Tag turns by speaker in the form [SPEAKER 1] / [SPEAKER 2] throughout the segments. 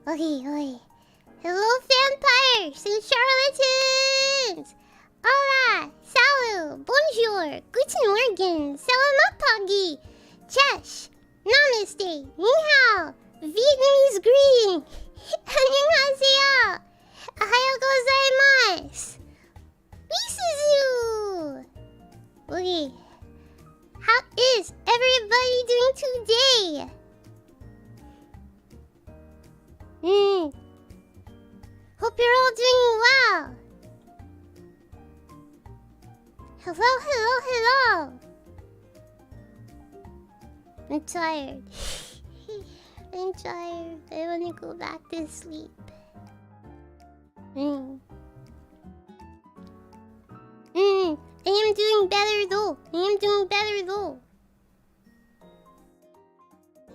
[SPEAKER 1] Okay, okay. Hello, vampires and charlatans! Hola, Salut, bonjour, guten morgen, salamat pagi, chesh, namaste, ni hao, Vietnamese greeting, annyeonghaseyo, ohayo gozaimasu, wぃっスズ. Okay, how is everybody doing today? Hope you're all doing well. Hello, hello, hello. I'm tired. I'm tired. I want to go back to sleep. I am doing better though.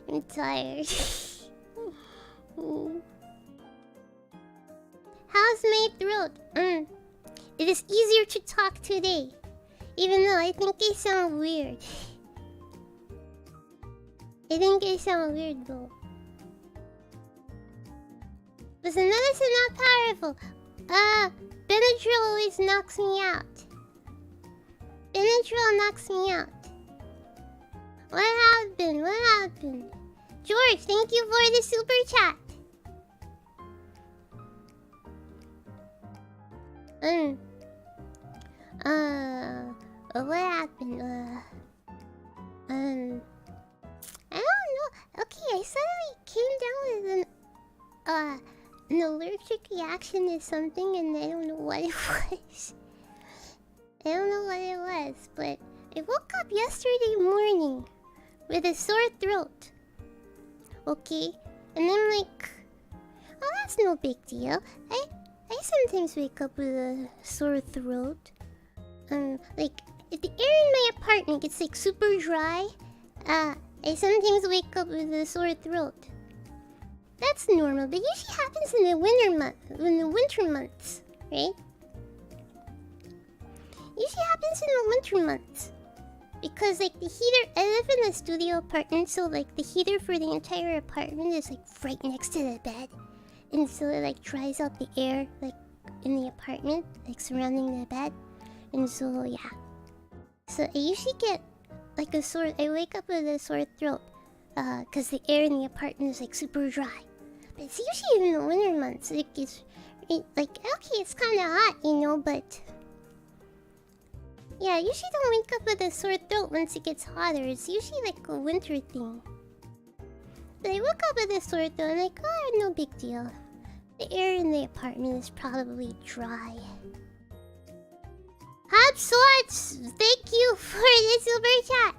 [SPEAKER 1] I'm tired. How's my throat? It is easier to talk today. Even though I think I sound weird. I think I sound weird though. But the medicine not powerful. Benadryl always knocks me out. Benadryl knocks me out. What happened? George, thank you for the super chat. What happened? I don't know. Okay, I suddenly came down with an allergic reaction to something, and I don't know what it was. But I woke up yesterday morning with a sore throat. Okay, and I'm like, oh, that's no big deal. I sometimes wake up with a sore throat. Like, if the air in my apartment gets like super dry, I sometimes wake up with a sore throat. That's normal, but usually happens in the winter months, right? Usually happens in the winter months. Because like the heater, I live in a studio apartment, so like the heater for the entire apartment is like right next to the bed. And so it like dries out the air like in the apartment, like surrounding the bed. And so yeah. So I usually get like I wake up with a sore throat. Cause the air in the apartment is like super dry. But it's usually in the winter months. Like it's like, okay, it's kinda hot, you know, but yeah, I usually don't wake up with a sore throat once it gets hotter. It's usually like a winter thing. But I woke up with a sore throat and like, oh, no big deal. The air in the apartment is probably dry. Hot Swords, thank you for the super chat.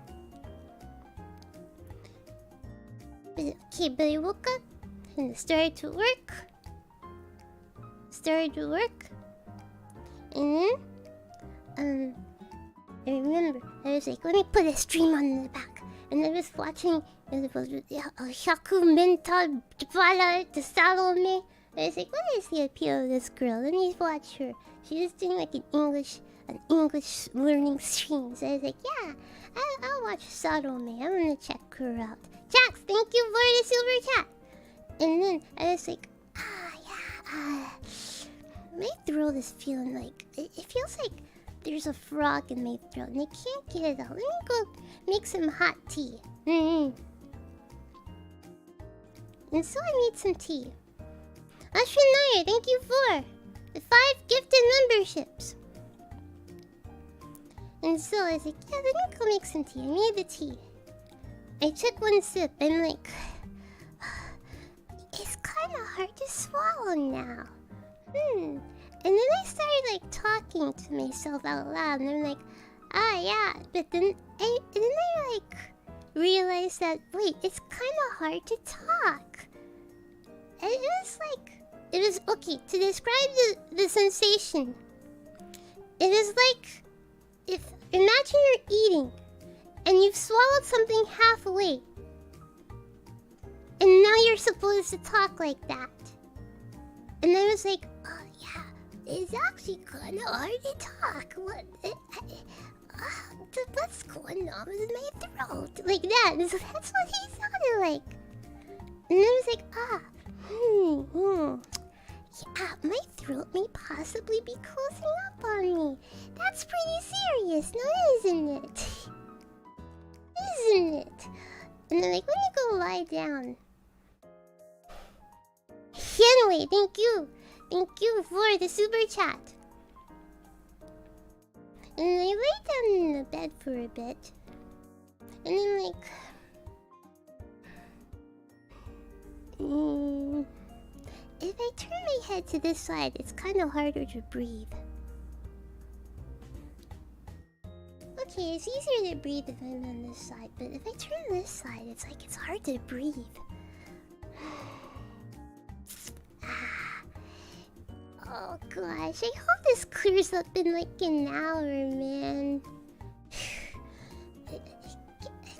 [SPEAKER 1] But I woke up and started to work. And then, I remember, I was like, let me put a stream on the back. And I was watching, it was Shaku Mental Bala to Salome. I was like, what is the appeal of this girl? Let me watch her. She was doing like an English learning stream. So I was like, yeah, I'll watch Salome. I want to check her out. Jax, thank you for the silver chat. And then I was like, my throat is feeling like, it feels like there's a frog in my throat and I can't get it out. Let me go make some hot tea. And so I made some tea. Ashwin, thank you for the 5 gifted memberships. And so I was like, yeah, let me go make some tea. I made the tea. I took one sip and like, it's kind of hard to swallow now. And then I started like talking to myself out loud, and I'm like, yeah. But then I like realized that wait, it's kind of hard to talk. And it was okay to describe the sensation. It is like imagine you're eating and you've swallowed something halfway, and now you're supposed to talk like that. And I was like, oh yeah, it's actually kind of hard to talk. What's going on with my throat? Like that. So that's what he sounded like. And I was like, possibly be closing up on me? That's pretty serious, no, isn't it? Isn't it? And then like, let me go lie down. Anyway, thank you. Thank you for the super chat. And I lay down in the bed for a bit. And then like... if I turn my head to this side, it's kind of harder to breathe. Okay, it's easier to breathe if I'm on this side, but if I turn this side, it's like it's hard to breathe. Oh gosh, I hope this clears up in like an hour, man.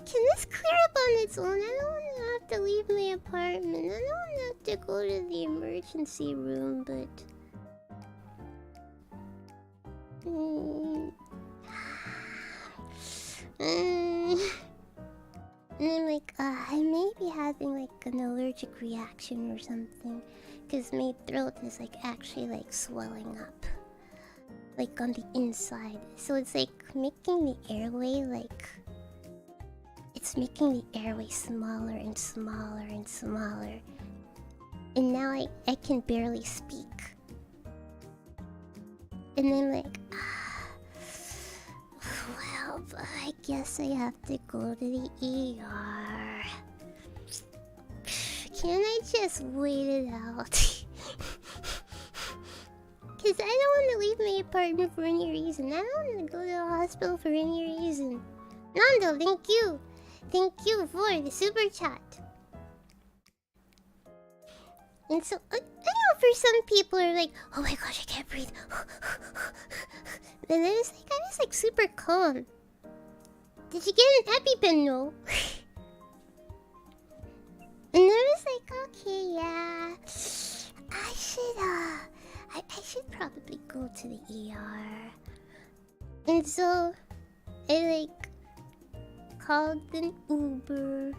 [SPEAKER 1] Can this clear up on its own? I don't want to have to leave my apartment. I don't want to have to go to the emergency room, but... And I'm like, I may be having like an allergic reaction or something. Because my throat is like actually like swelling up. Like on the inside. So it's like making the airway like... It's making the airway smaller and smaller and smaller. And now I can barely speak. And I'm like, well, I guess I have to go to the ER. Can I just wait it out? Because I don't want to leave my apartment for any reason. I don't want to go to the hospital for any reason. Nando, thank you. Thank you for the super chat. And so, I know for some people are like, oh my gosh, I can't breathe. And I was like super calm. Did you get an EpiPen? No. And I was like, okay, yeah. I should probably go to the ER. And so, I like called an Uber.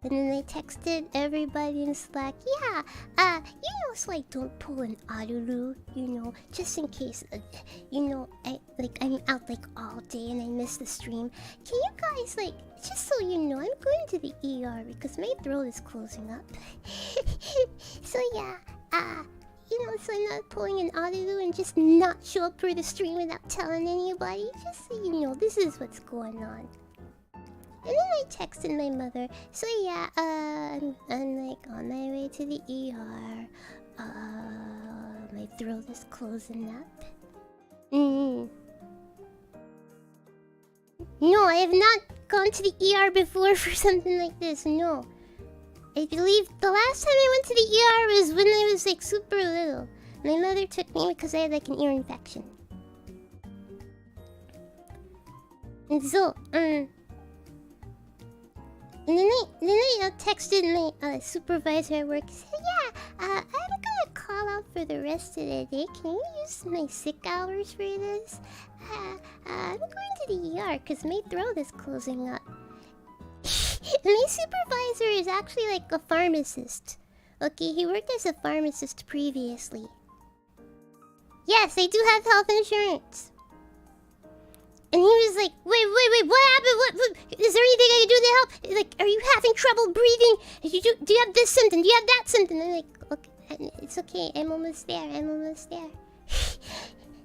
[SPEAKER 1] And then I texted everybody in Slack, yeah, so I don't pull an Aruru, just in case, I'm out like all day and I miss the stream. Can you guys, just so you know, I'm going to the ER because my throat is closing up. So yeah, so I'm not pulling an Aruru and just not show up for the stream without telling anybody. Just so you know, this is what's going on. And then I texted my mother, so yeah, I'm like on my way to the ER. My throat is closing up. No, I have not gone to the ER before for something like this, no. I believe the last time I went to the ER was when I was like super little. My mother took me because I had like an ear infection. And so, And then I texted my supervisor at work. I said, yeah, I'm gonna call out for the rest of the day. Can you use my sick hours for this? I'm going to the ER because my throat is closing up. My supervisor is actually like a pharmacist. Okay, he worked as a pharmacist previously. Yes, I do have health insurance. And he was like, wait, what happened? What? Is there anything I can do to help? Like, are you having trouble breathing? Do you have this symptom? Do you have that symptom? And I'm like, okay, it's okay. I'm almost there.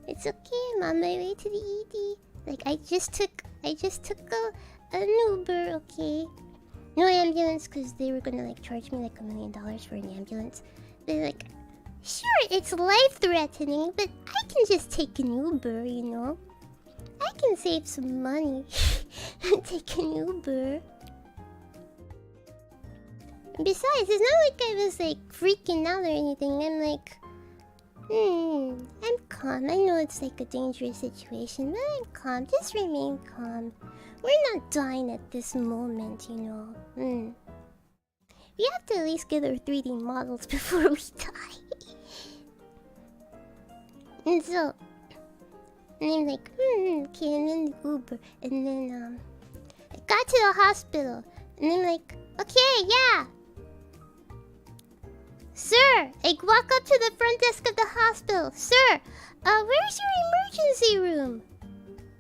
[SPEAKER 1] It's okay. I'm on my way to the ED. Like, I just took an Uber, okay? No ambulance, because they were gonna, like, charge me, like, $1 million for an ambulance. They're like, sure, it's life-threatening, but I can just take an Uber, I can save some money and take an Uber. Besides, it's not like I was like freaking out or anything. I'm like, I'm calm. I know it's like a dangerous situation, but I'm calm. Just remain calm. We're not dying at this moment, We have to at least get our 3D models before we die. And so... And I'm like, okay, I'm in the Uber. And then, I got to the hospital. And I'm like, okay, yeah. Sir! Like, walk up to the front desk of the hospital. Sir! Where's your emergency room?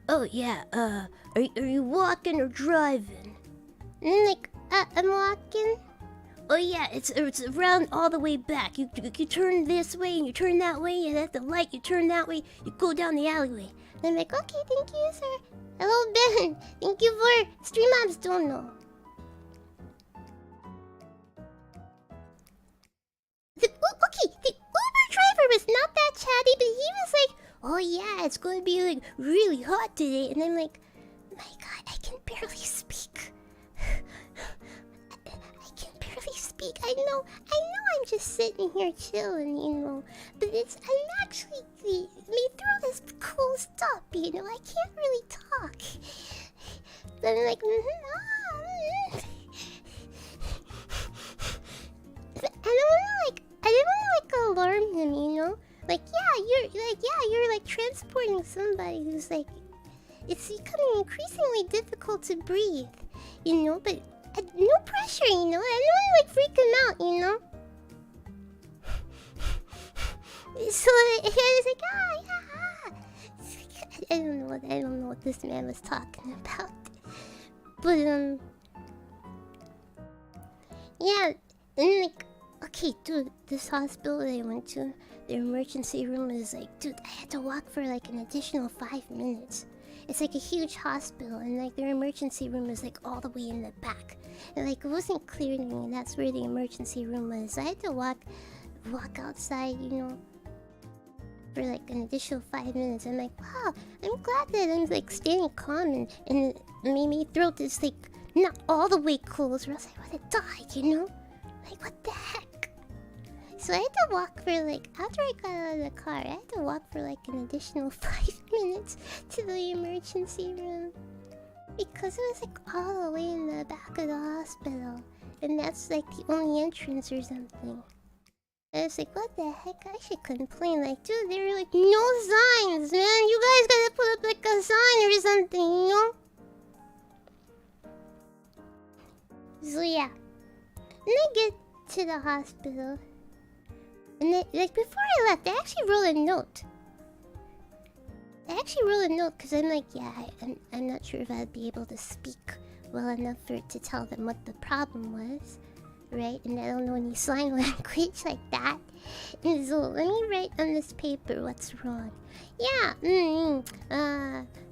[SPEAKER 1] Oh, yeah, are you walking or driving? And then, like, I'm walking. Oh, yeah, it's around all the way back. You turn this way and you turn that way, and at the light you turn that way, you go down the alleyway. And I'm like, okay, thank you, sir. Hello, Ben. Thank you for Streamlabs don't know. Okay, the Uber driver was not that chatty, but he was like, oh yeah, it's going to be like really hot today. And I'm like, my god, I can barely speak. I can barely speak. I know I'm just sitting here chilling, you know. But I'm actually, me throat is closed up, you know. I can't really talk. But I'm like, I didn't want to alarm him, you know. Like, you're like transporting somebody who's like, it's becoming increasingly difficult to breathe, you know. But no pressure, you know. I don't want to like freak him out, you know. So I was like, I don't know what this man was talking about. But yeah, and like, okay, dude, this hospital that I went to, their emergency room is like, dude, I had to walk for like an additional 5 minutes. It's like a huge hospital, and like their emergency room is like all the way in the back. And like it wasn't clear to me that's where the emergency room was. So I had to walk outside, you know, for like an additional 5 minutes. I'm like, wow, I'm glad that I'm like staying calm and my throat is like not all the way closed, or else I would have died, you know? Like, what the heck? So I had to walk for like, after I got out of the car, I had to walk for like an additional 5 minutes to the emergency room. Because it was like all the way in the back of the hospital. And that's like the only entrance or something. I was like, what the heck? I should complain. Like, dude, there were like no signs, man. You guys gotta put up like a sign or something, you know? So yeah. Then I get to the hospital. And then, like, before I left, I actually wrote a note. Because I'm like, yeah, I'm not sure if I'd be able to speak well enough to tell them what the problem was. Right? And I don't know any sign language like that. And so let me write on this paper what's wrong. Yeah,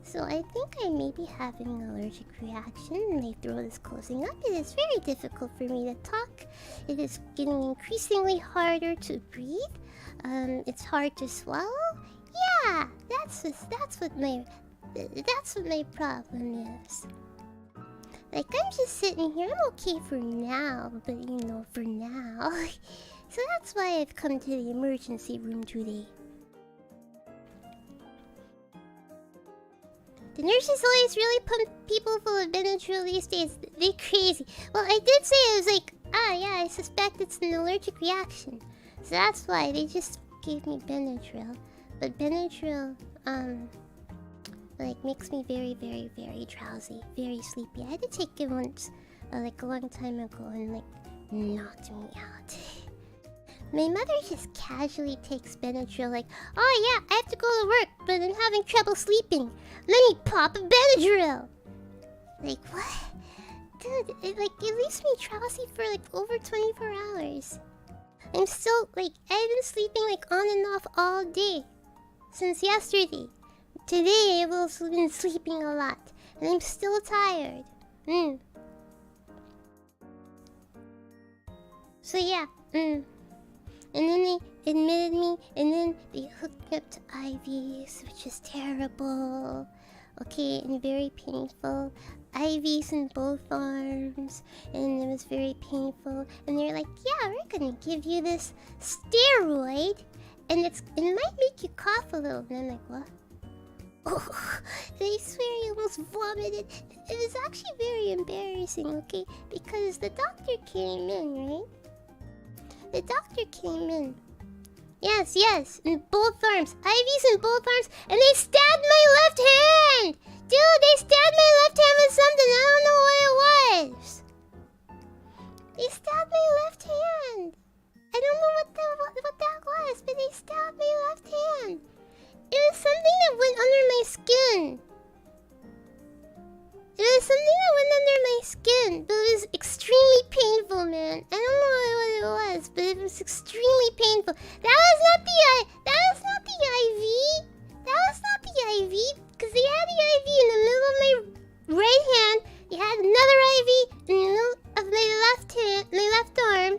[SPEAKER 1] so I think I may be having an allergic reaction. My throat is closing up. It is very difficult for me to talk. It is getting increasingly harder to breathe. It's hard to swallow. Yeah, that's what my problem is. Like, I'm just sitting here. I'm okay for now, but you know, for now. So that's why I've come to the emergency room today. The nurses always really pump people full of Benadryl these days. They're crazy. Well, I did say it was like, yeah, I suspect it's an allergic reaction. So that's why they just gave me Benadryl. But Benadryl, like, makes me very, very, very drowsy, very sleepy. I had to take it once, like a long time ago, and like knocked me out. My mother just casually takes Benadryl, like, oh yeah, I have to go to work, but I'm having trouble sleeping. Let me pop a Benadryl. Like, what? Dude, it leaves me drowsy for like over 24 hours. I'm still, like, I've been sleeping like on and off all day. Since yesterday. Today I've also been sleeping a lot. And I'm still tired. So yeah, And then they admitted me, and then they hooked me up to IVs, which is terrible. Okay, and very painful. IVs in both arms, and it was very painful. And they're like, yeah, we're gonna give you this steroid, and it might make you cough a little. And I'm like, what? Oh, I swear I almost vomited. It was actually very embarrassing, okay? Because the doctor came in, right? The doctor came in. Yes, in both arms. IVs in both arms, and they stabbed my left hand! Dude, they stabbed my left hand with something. I don't know what it was. They stabbed my left hand. I don't know what man. I don't know what it was, but it was extremely painful. That was not the IV. That was not the IV, because they had the IV in the middle of my right hand. They had another IV in the middle of my left hand, my left arm.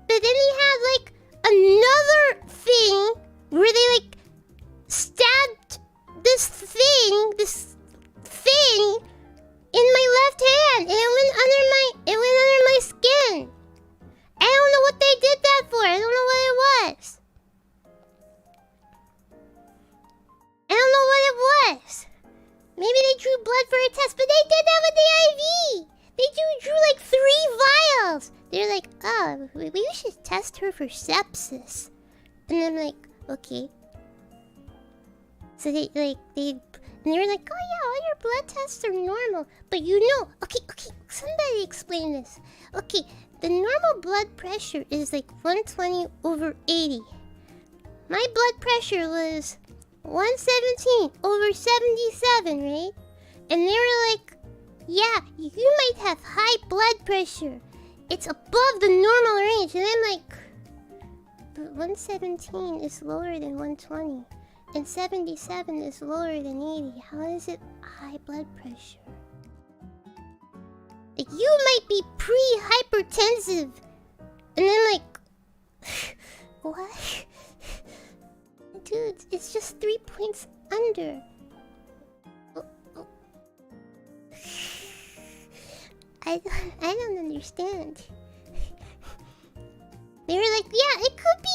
[SPEAKER 1] But then they had like another thing where they like stabbed this thing in my left hand. And it went under my skin. I don't know what they did that for. I don't know what it was. I don't know what it was. Maybe they drew blood for a test, but they did that with the IV. They drew like 3 vials. They're like, oh, we should test her for sepsis. And I'm like, okay. So they were like, oh yeah, all your blood tests are normal. But you know, okay, somebody explain this. Okay, the normal blood pressure is like 120/80. My blood pressure was 117/77, right? And they were like, yeah, you might have high blood pressure. It's above the normal range. And I'm like, but 117 is lower than 120. And 77 is lower than 80. How is it high blood pressure? Like, you might be pre-hypertensive. And I'm like, what? Dude, it's just 3 points under. I don't understand. They were like, yeah, it could be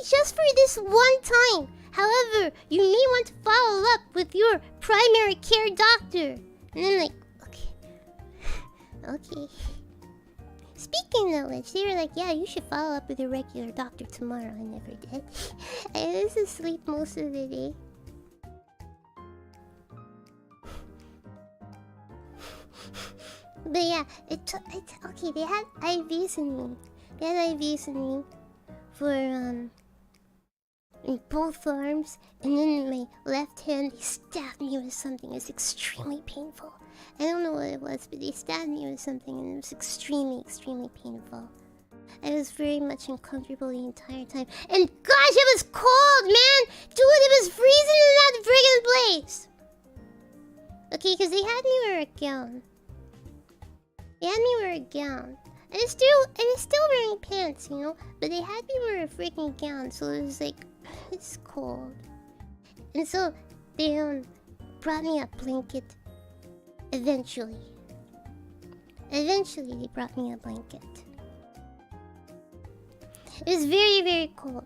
[SPEAKER 1] just for this one time. However, you may want to follow up with your primary care doctor. And I'm like, okay. Speaking of which, they were like, yeah, you should follow up with your regular doctor tomorrow. I never did. I was asleep most of the day. But yeah, okay, they had IVs in me. They had IVs in me for, in both arms. And then in my left hand, they stabbed me with something. It was extremely painful. I don't know what it was, but they stabbed me with something and it was extremely painful. I was very much uncomfortable the entire time. And gosh, it was cold, man! Dude, it was freezing in that friggin' place! Okay, because they had me wear a gown. They had me wear a gown. I was still wearing pants, you know? But they had me wear a freaking gown, so it was like, it's cold. And so, they brought me a blanket. Eventually, they brought me a blanket. It was very cold.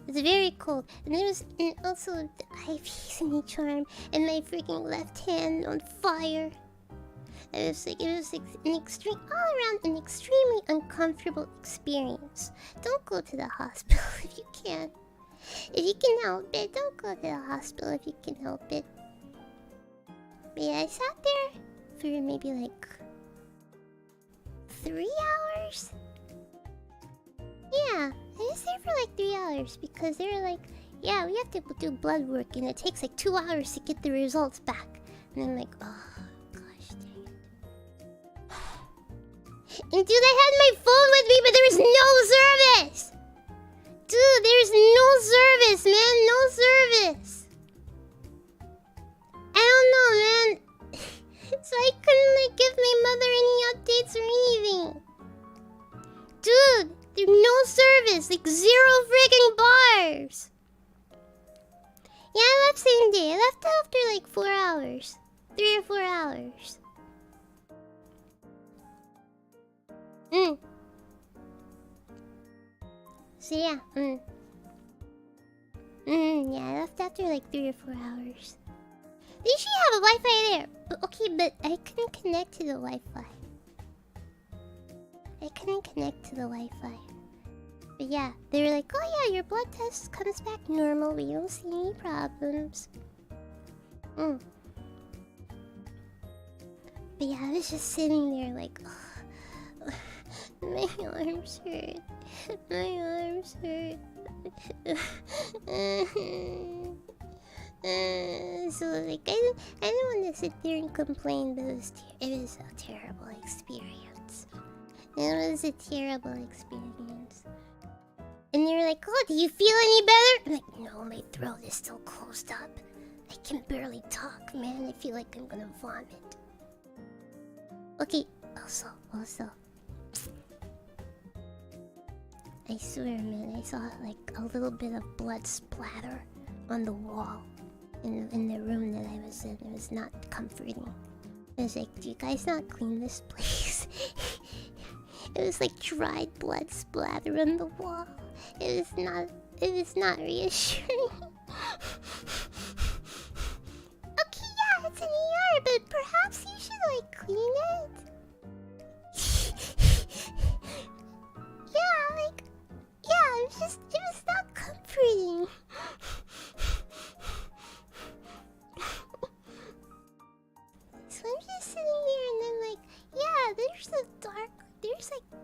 [SPEAKER 1] It was very cold. And there was also the IVs in each arm and my freaking left hand on fire. It was like an extremely uncomfortable experience. Don't go to the hospital if you can. If you can help it, don't go to the hospital if you can help it. But yeah, I sat there for maybe like 3 hours. Yeah, I was there for like 3 hours because they were like, yeah, we have to do blood work and it takes like 2 hours to get the results back. And I'm like, oh, gosh dang it. And dude, I had my phone with me, but there was no service! Dude, there's no service, man, no service! I don't know, man. So I couldn't like give my mother any updates or anything. Dude, there's no service, like 0 freaking bars. Yeah, I left same day. I left after like 4 hours. 3 or 4 hours. So yeah, yeah, I left after like 3 or 4 hours. They should have a Wi-Fi there. Okay, but I couldn't connect to the Wi-Fi. But yeah, they were like, oh yeah, your blood test comes back normal. We don't see any problems. But yeah, I was just sitting there like, oh, my arms hurt. My arms hurt. So like I don't want to sit there and complain, but it was a terrible experience. It was a terrible experience. And they were like, "Oh, do you feel any better?" I'm like, "No, my throat is still closed up. I can barely talk, man. I feel like I'm gonna vomit." Okay, also. I swear, man, I saw like a little bit of blood splatter on the wall in the room that I was in. It was not comforting. I was like, "Do you guys not clean this place?" It was like dried blood splatter on the wall. It was not reassuring. Okay, yeah, it's an ER, but perhaps you should like clean it. It was not comforting. So I'm just sitting there and I'm like, yeah, there's like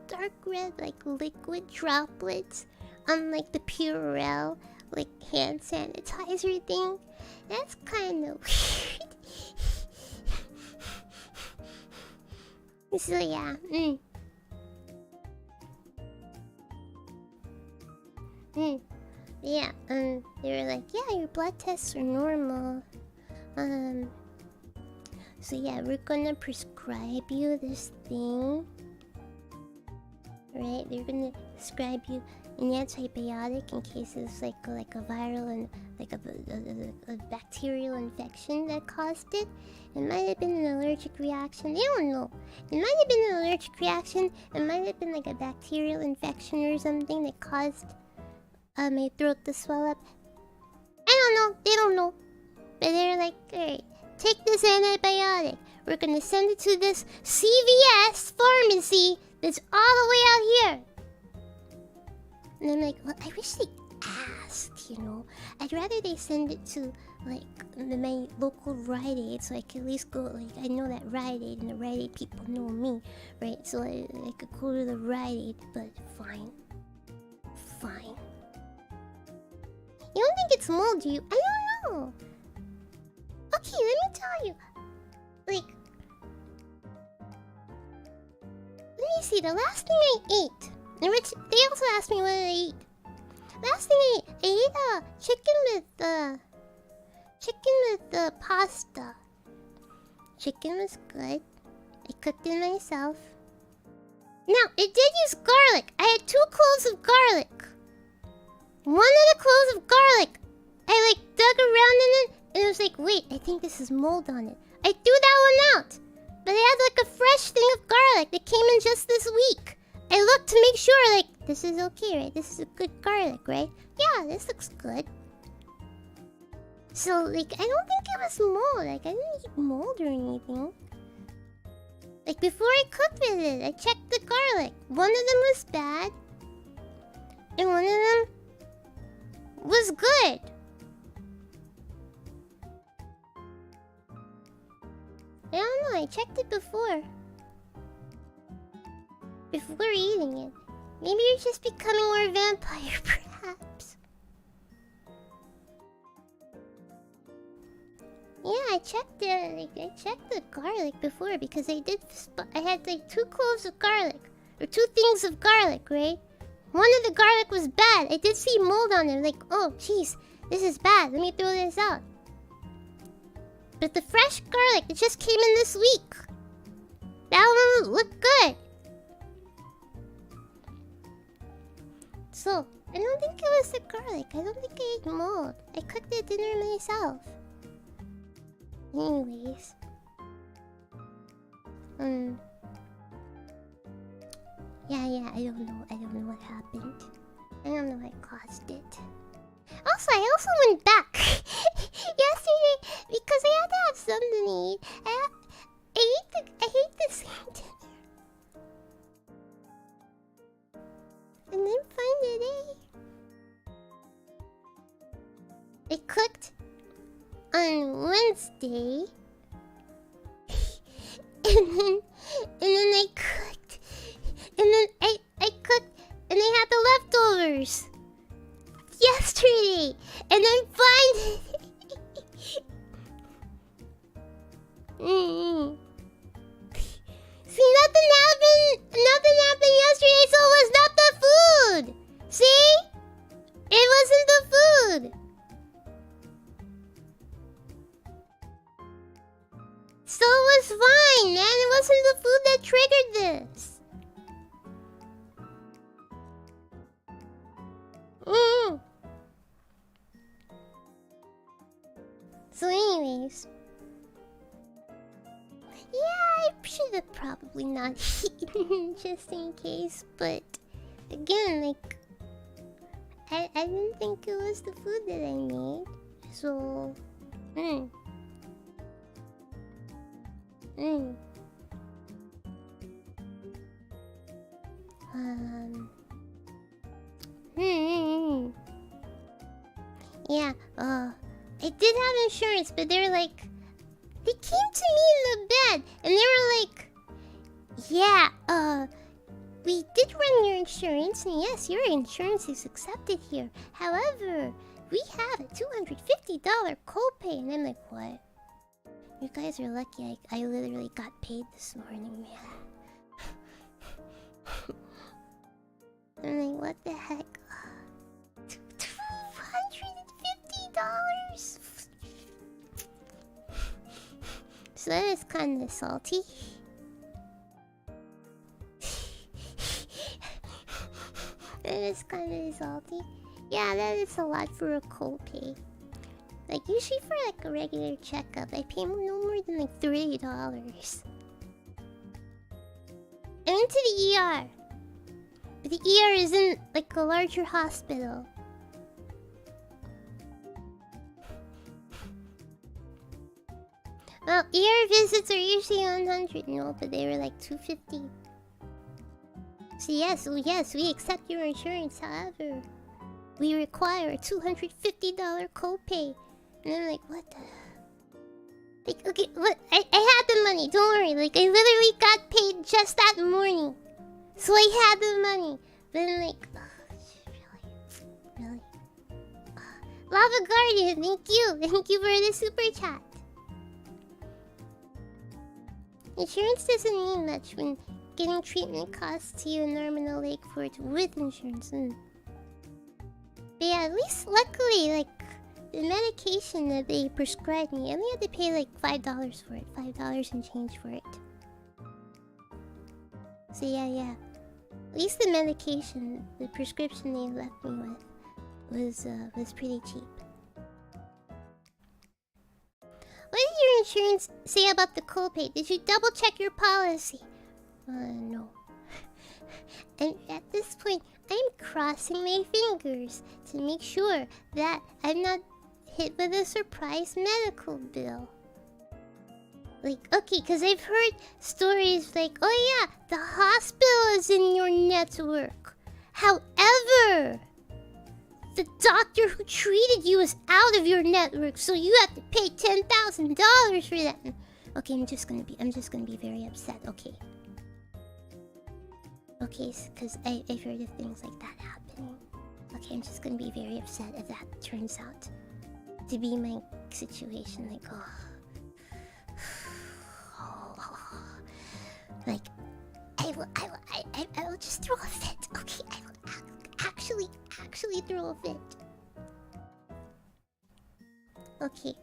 [SPEAKER 1] dark red like liquid droplets on like the Purell like hand sanitizer thing. That's kind of weird. So yeah, yeah, they were like, "Yeah, your blood tests are normal. So yeah, we're gonna prescribe you this thing. Right? They're gonna prescribe you an antibiotic in case it's like a viral and like a bacterial infection that caused it. It might have been an allergic reaction. They don't know. It might have been an allergic reaction. It might have been like a bacterial infection or something that caused my throat to swell up. I don't know. They don't know. But they're like, alright, take this antibiotic. We're gonna send it to this CVS pharmacy that's all the way out here." And I'm like, well, I wish they asked, you know. I'd rather they send it to like my local Rite Aid, so I can at least go. Like, I know that Rite Aid, and the Rite Aid people know me, right? So I could go to the Rite Aid. But fine. You don't think it's mold, do you? I don't know. Okay, let me tell you. Like, let me see. The last thing I ate, which they also asked me what I ate. Last thing I ate chicken with pasta. Chicken was good. I cooked it myself. Now, it did use garlic. I had 2 cloves of garlic. One of the cloves of garlic, I like dug around in it, and it was like, wait, I think this is mold on it. I threw that one out. But I had like a fresh thing of garlic that came in just this week. I looked to make sure, like, this is okay, right? This is a good garlic, right? Yeah, this looks good. So, like, I don't think it was mold. Like, I didn't eat mold or anything. Like, before I cooked with it, I checked the garlic. One of them was bad. And one of them was good. I don't know, I checked it before eating it. Maybe you're just becoming more vampire, perhaps. Yeah, I checked it. Like, I checked the garlic before because I had like 2 cloves of garlic, or 2 things of garlic, right? One of the garlic was bad. I did see mold on it. Like, oh, jeez, this is bad. Let me throw this out. But the fresh garlic that just came in this week, that one looked good. So, I don't think it was the garlic. I don't think I ate mold. I cooked the dinner myself. Anyways. Yeah, I don't know what happened. I don't know what caused it. Also, I also went back yesterday because I had to have something to eat. I ate the same dinner. And then finally, I cooked on Wednesday. and then I cooked. And then I cooked and I had the leftovers yesterday. And then finally See, nothing happened. Nothing happened yesterday, so it was not the food. See? It wasn't the food. So it was fine, man. It wasn't the food that triggered this. So anyways. Yeah, I should have probably not eaten just in case, but again, like I didn't think it was the food that I made. So yeah, I did have insurance, but they're like, they came to me in the bed and they were like, yeah, we did run your insurance, and yes, your insurance is accepted here. However, we have a $250 copay. And I'm like, what? You guys are lucky I literally got paid this morning, man. I'm like, what the heck? $250? So that is kind of salty. That is kind of salty. Yeah, that is a lot for a copay. Like, usually for like a regular checkup, I pay no more than like $30. I went to the ER. But the ER isn't like a larger hospital. Well, ER visits are usually 100, no, but they were like 250. So yes, we accept your insurance. However, we require a $250 copay. And I'm like, what the? Like, okay, what? I had the money. Don't worry. Like, I literally got paid just that morning, so I had the money. But I'm like, oh, really? Lava Guardian, thank you for the super chat. Insurance doesn't mean much when getting treatment costs you an arm and a leg for it with insurance. But yeah, at least luckily, like, the medication that they prescribed me, I only had to pay like $5 for it. $5 and change for it. So yeah. At least the medication, the prescription they left me with, was pretty cheap. What did your insurance say about the copay? Did you double check your policy? No. And at this point, I'm crossing my fingers to make sure that I'm not hit with a surprise medical bill. Like, okay, because I've heard stories like, oh yeah, the hospital is in your network. However, the doctor who treated you is out of your network, so you have to pay $10,000 for that. Okay, I'm just gonna be very upset. Okay, because I've heard of things like that happening. Okay, I'm just gonna be very upset if that turns out to be my situation. Like, like, I will just throw a fit. Okay, I will actually throw a fit. Okay,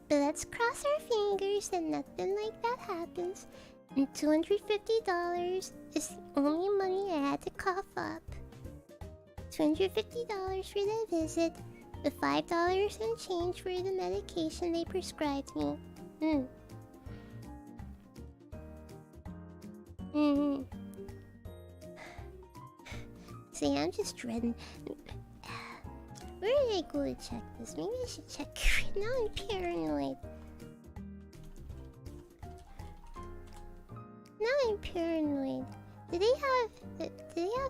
[SPEAKER 1] but let's cross our fingers that nothing like that happens. And $250 is the only money I had to cough up. $250 for the visit, the $5 and change for the medication they prescribed me. See, I'm just dreading. Where did I go to check this? Maybe I should check it. Now I'm paranoid. Did they have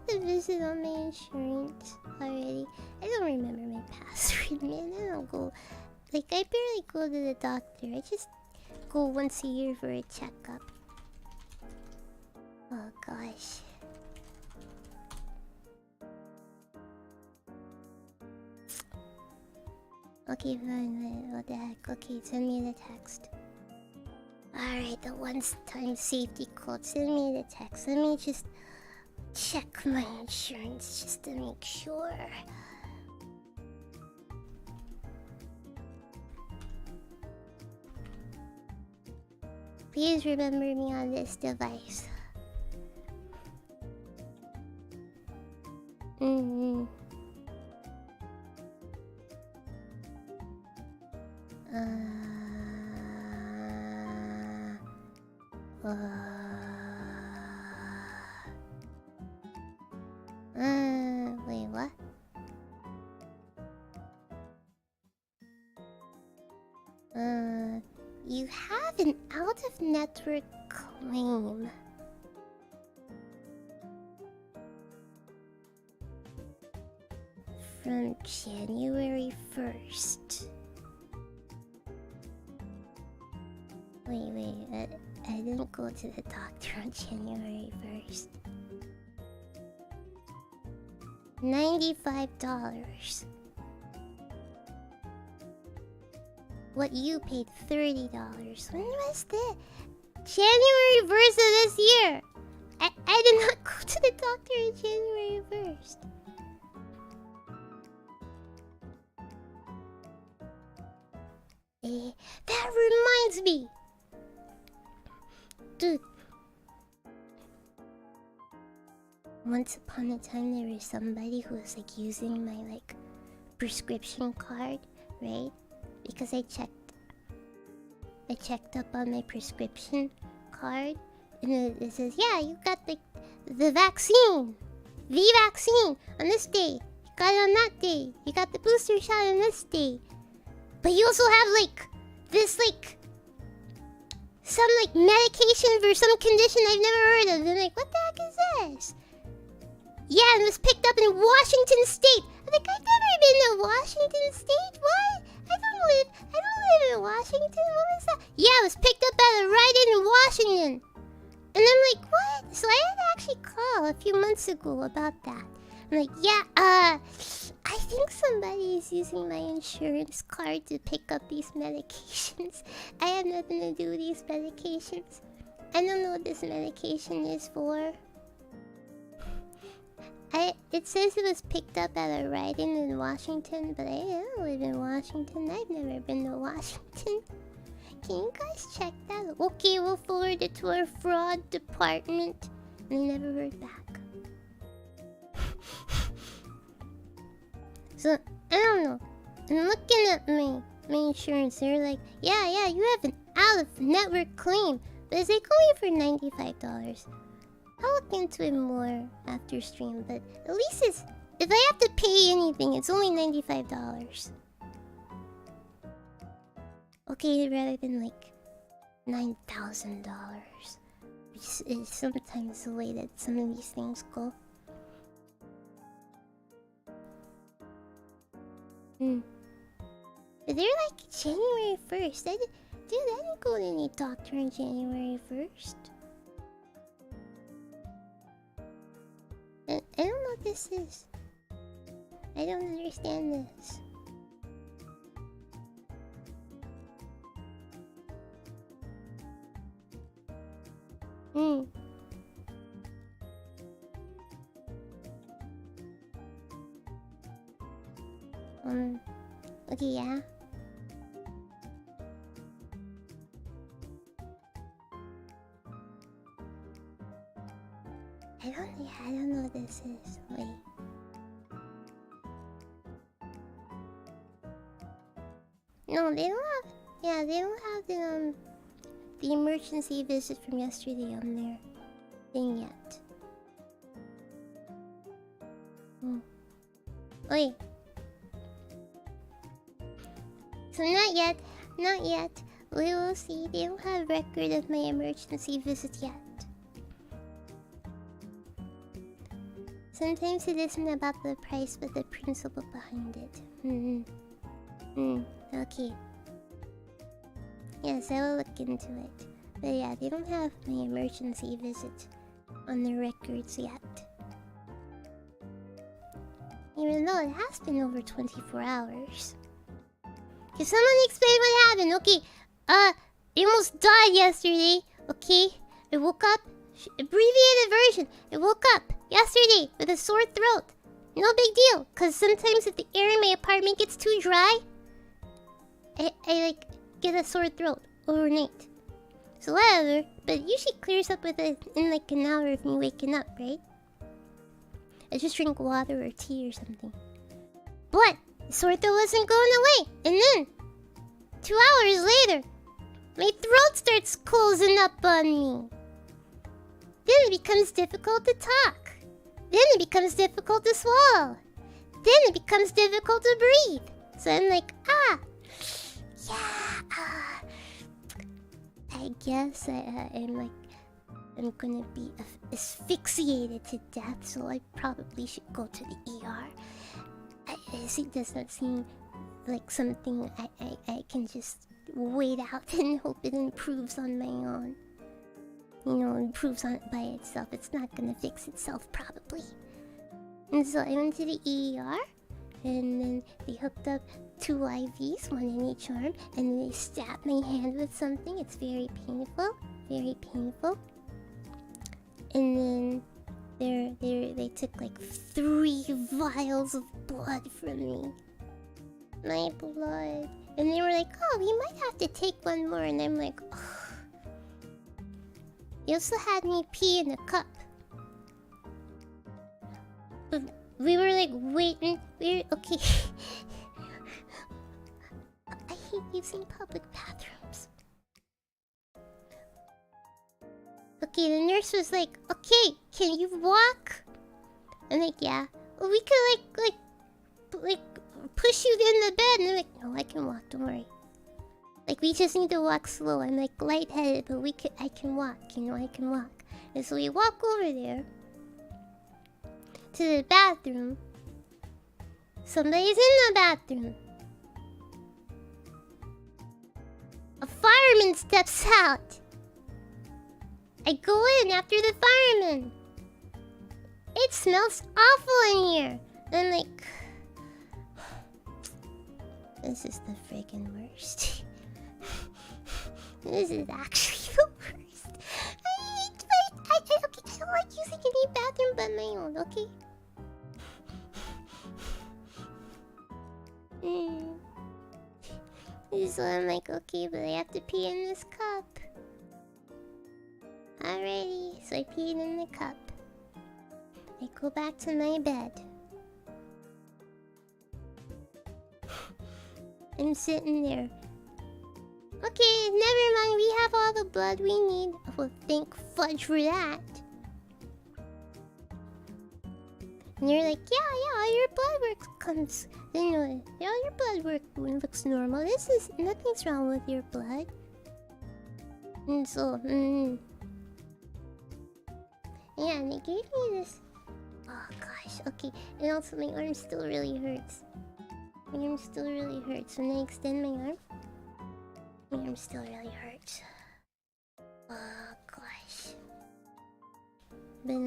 [SPEAKER 1] the visit on my insurance already? I don't remember my password, man. I don't go. Like, I barely go to the doctor. I just go once a year for a checkup. Oh gosh. Okay, fine. What the heck? Okay, send me the text. Alright, the one-time safety code. Send me the text. Let me just check my insurance just to make sure. Please remember me on this device. Wait, what? You have an out-of-network claim. From January 1st. Wait, I didn't go to the doctor on January 1st. $95. What you paid $30. When was that? January 1st of this year! I did not go to the doctor on January 1st. That reminds me! Dude. Once upon a time there was somebody who was like using my like prescription card, right? Because I checked up on my prescription card and it says, yeah, you got the vaccine! The vaccine on this day. You got it on that day. You got the booster shot on this day. But you also have like this like some like medication for some condition I've never heard of. And like, what the heck is this? Yeah, it was picked up in Washington State. I'm like, I've never been to Washington State. What? I don't live in Washington. What was that? Yeah, it was picked up at a ride-in in Washington. And I'm like, what? So I had to actually call a few months ago about that. I'm like, yeah, I think somebody is using my insurance card to pick up these medications. I have nothing to do with these medications. I don't know what this medication is for. It says it was picked up at a ride-in in Washington, but I don't live in Washington. I've never been to Washington. Can you guys check that? Okay, we'll forward it to our fraud department. And I never heard back. So, I don't know. I'm looking at my insurance. They're like, yeah, you have an out-of-network claim. But it's like only for $95. I'll look into it more after stream, but at least it's... If I have to pay anything, it's only $95. Okay, rather than like $9,000. Which is sometimes the way that some of these things go. But they're like January 1st. Dude, I didn't go to any doctor on January 1st. I don't know what this is. I don't understand this. Okay, yeah. I don't know what this is. Wait. No, they don't have... Yeah, they don't have the emergency visit from yesterday on their thing yet. Wait. So not yet. We will see. They don't have record of my emergency visit yet. Sometimes it isn't about the price, but the principle behind it. Okay. Yes, I will look into it. But yeah, they don't have my emergency visit on the records yet. Even though it has been over 24 hours. Can someone explain what happened? Okay, I almost died yesterday, okay? I woke up, abbreviated version, I woke up yesterday with a sore throat. No big deal, cause sometimes if the air in my apartment gets too dry, I like get a sore throat overnight. So whatever, but it usually clears up with it in like an hour of me waking up, right? I just drink water or tea or something. But the sore throat wasn't going away, and then 2 hours later, my throat starts closing up on me. Then it becomes difficult to talk. Then it becomes difficult to swallow. Then it becomes difficult to breathe. So I'm like, I guess I'm gonna be asphyxiated to death, so I probably should go to the ER. It does not seem like something I can just wait out and hope it improves on my own. You know, improves on it by itself. It's not gonna fix itself, probably. And so I went to the ER, and then they hooked up 2 IVs, one in each arm, and then they stabbed my hand with something. It's very painful, very painful. And then they took like 3 vials of blood from me. My blood. And they were like, oh, we might have to take one more. And I'm like, oh. They also had me pee in a cup. But we were like waiting. Okay. I hate using public bathrooms. Okay, the nurse was like, okay, can you walk? I'm like, yeah. Well, we could like push you in the bed. And they're like, no, I can walk, don't worry. Like, we just need to walk slow. I'm like lightheaded, but I can walk, you know, I can walk. And so we walk over there to the bathroom. Somebody's in the bathroom. A fireman steps out. I go in after the fireman. It smells awful in here. And I'm like, this is the friggin' worst. This is actually the worst. I don't like using any bathroom but my own, okay? So I'm like, okay, but I have to pee in this cup. Alrighty, so I peed in the cup. I go back to my bed. I'm sitting there. Okay, never mind, we have all the blood we need. Well, thank fudge for that. And you're like, yeah, all your blood work comes. You know, all your blood work looks normal. Nothing's wrong with your blood. And so, yeah, and they gave me this. Oh gosh, okay. And also, my arm still really hurts. My arm still really hurts. When I extend my arm still really hurts. Oh gosh. But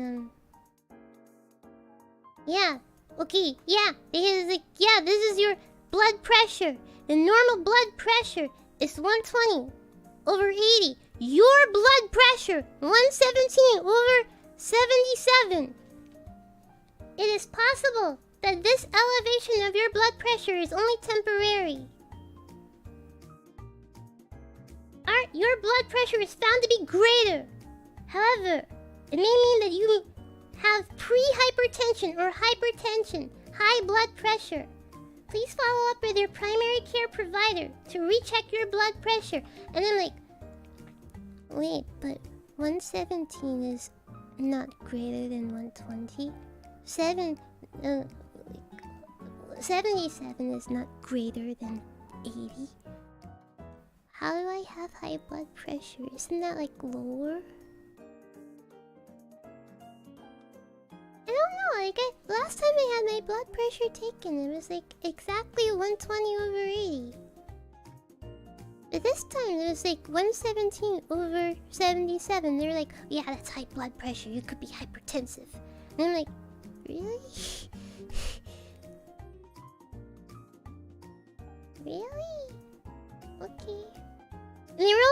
[SPEAKER 1] yeah. Okay, yeah. It is like, yeah, this is your blood pressure. The normal blood pressure is 120/80. Your blood pressure 117/77. It is possible that this elevation of your blood pressure is only temporary. Your blood pressure is found to be greater. However, it may mean that you have pre-hypertension or hypertension, high blood pressure. Please follow up with your primary care provider to recheck your blood pressure. And I'm like, wait, but 117 is not greater than 120. 77 is not greater than 80. How do I have high blood pressure? Isn't that like lower? I don't know, like last time I had my blood pressure taken, it was like exactly 120/80. But this time it was like 117/77. They're like, yeah, that's high blood pressure, you could be hypertensive. And I'm like, really? Really? Okay. And they were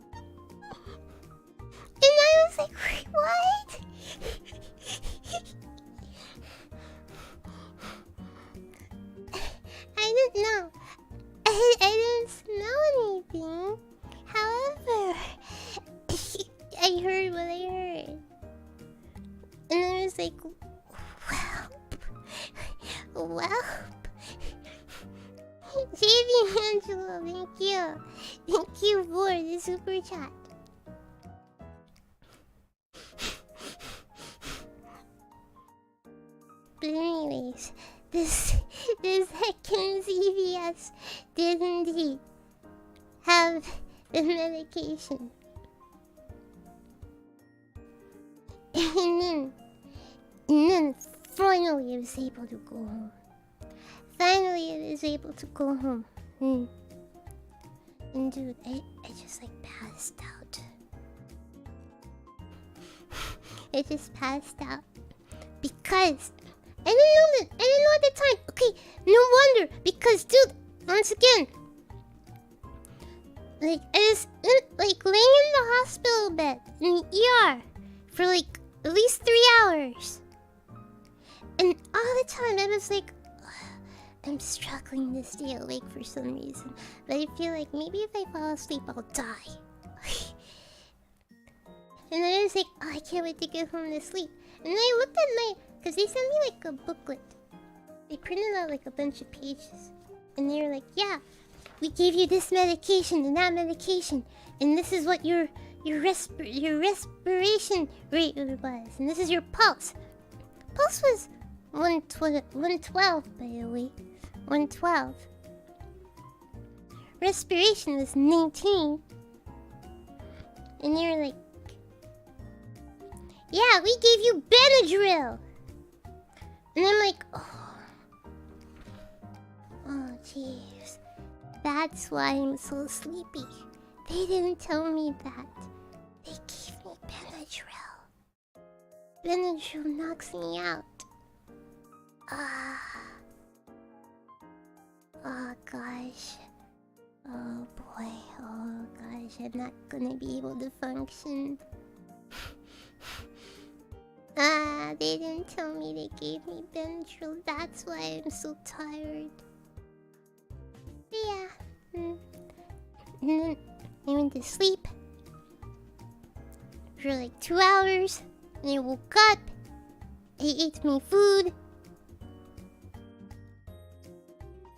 [SPEAKER 1] No, I didn't smell anything. However, I heard what I heard. And I was like, well. JV Angelo, thank you. Thank you for the super chat. But anyways, this second CVS did indeed have the medication. And then finally I was able to go home. Finally I was able to go home. And dude, I just like passed out. I just passed out. Because I didn't know at the time. Okay, no wonder. Because dude, once again, like I was like laying in the hospital bed in the ER for like at least 3 hours. And all the time I was like, I'm struggling to stay awake for some reason. But I feel like maybe if I fall asleep, I'll die. And then I was like, oh, I can't wait to get home to sleep. And then I looked at my... Because they sent me like a booklet. They printed out like a bunch of pages. And they were like, yeah, we gave you this medication and that medication. And this is what your respiration rate was. And this is your pulse. Pulse was 112, by the way. 112. Respiration was 19. And they were like, yeah, we gave you Benadryl. And I'm like, oh jeez. That's why I'm so sleepy. They didn't tell me that. They gave me Benadryl. Benadryl knocks me out. Oh gosh. Oh boy. Oh gosh. I'm not gonna be able to function. They didn't tell me they gave me Benadryl. That's why I'm so tired. But yeah. And then I went to sleep for like 2 hours. And I woke up. I ate my food.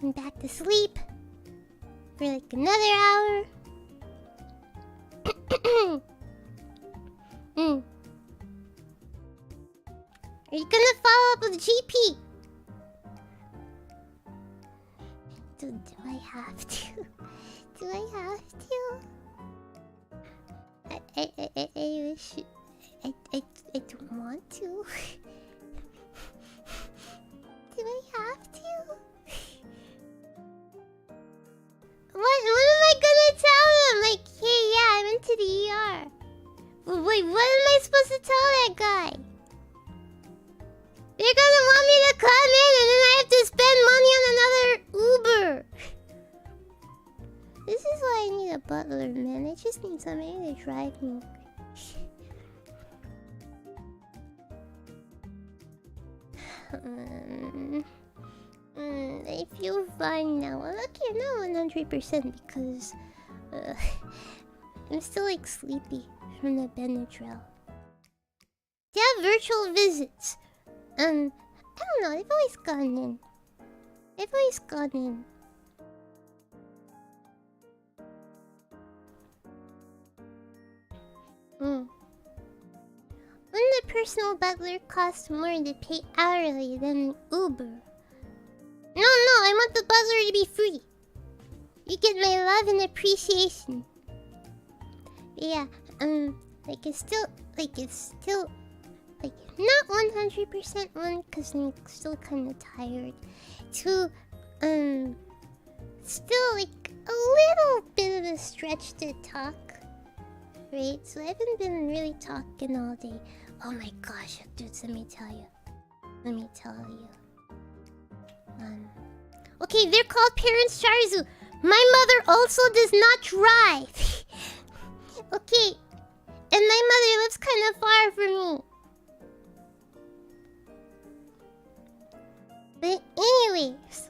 [SPEAKER 1] And back to sleep for like another hour. Are you gonna follow up with GP? Do I have to? Do I have to? I wish... I don't want to. Do I have to? What am I gonna tell them? Like, hey, yeah, I went to the ER. Wait, what am I supposed to tell that guy? They're gonna want me to come in and then I have to spend money on another Uber. This is why I need a butler, man. I just need somebody to drive me. I feel fine now. Well, okay, not 100% because I'm still like sleepy from the Benadryl. They have virtual visits. I don't know. They've always gone in. They've always gone in. Wouldn't the personal butler cost more to pay hourly than Uber? No, I want the butler to be free. You get my love and appreciation. But yeah, it's still not 100% one because I'm still kind of tired. Two, still like a little bit of a stretch to talk. Right, so I haven't been really talking all day. Oh my gosh, dudes, let me tell you. Okay, they're called parents Charzu. My mother also does not drive. Okay, and my mother lives kind of far from me. But anyways,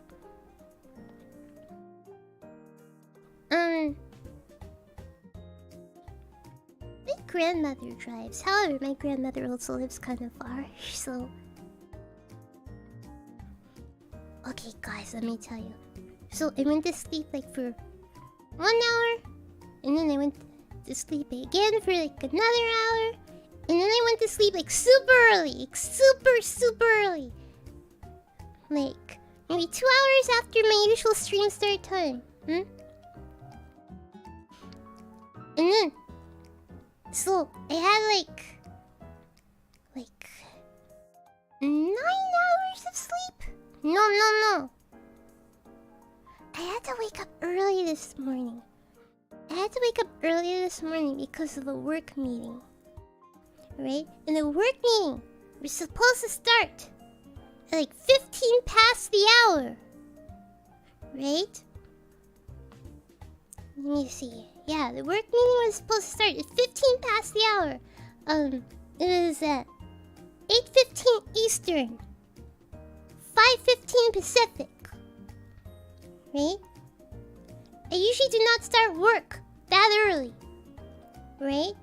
[SPEAKER 1] grandmother drives. However, my grandmother also lives kind of far, so... Okay, guys, let me tell you. So, I went to sleep like for 1 hour, and then I went to sleep again for like another hour, and then I went to sleep like super early. Like super early. Like, maybe 2 hours after my usual stream start time. And then... So, I had like 9 hours of sleep? No. I had to wake up early this morning. Because of a work meeting. Right? And the work meeting was supposed to start at like 15 past the hour. Right? Let me see. Yeah, the work meeting was supposed to start at 15 past the hour. It was at 8:15 Eastern, 5:15 Pacific. Right? I usually do not start work that early. Right?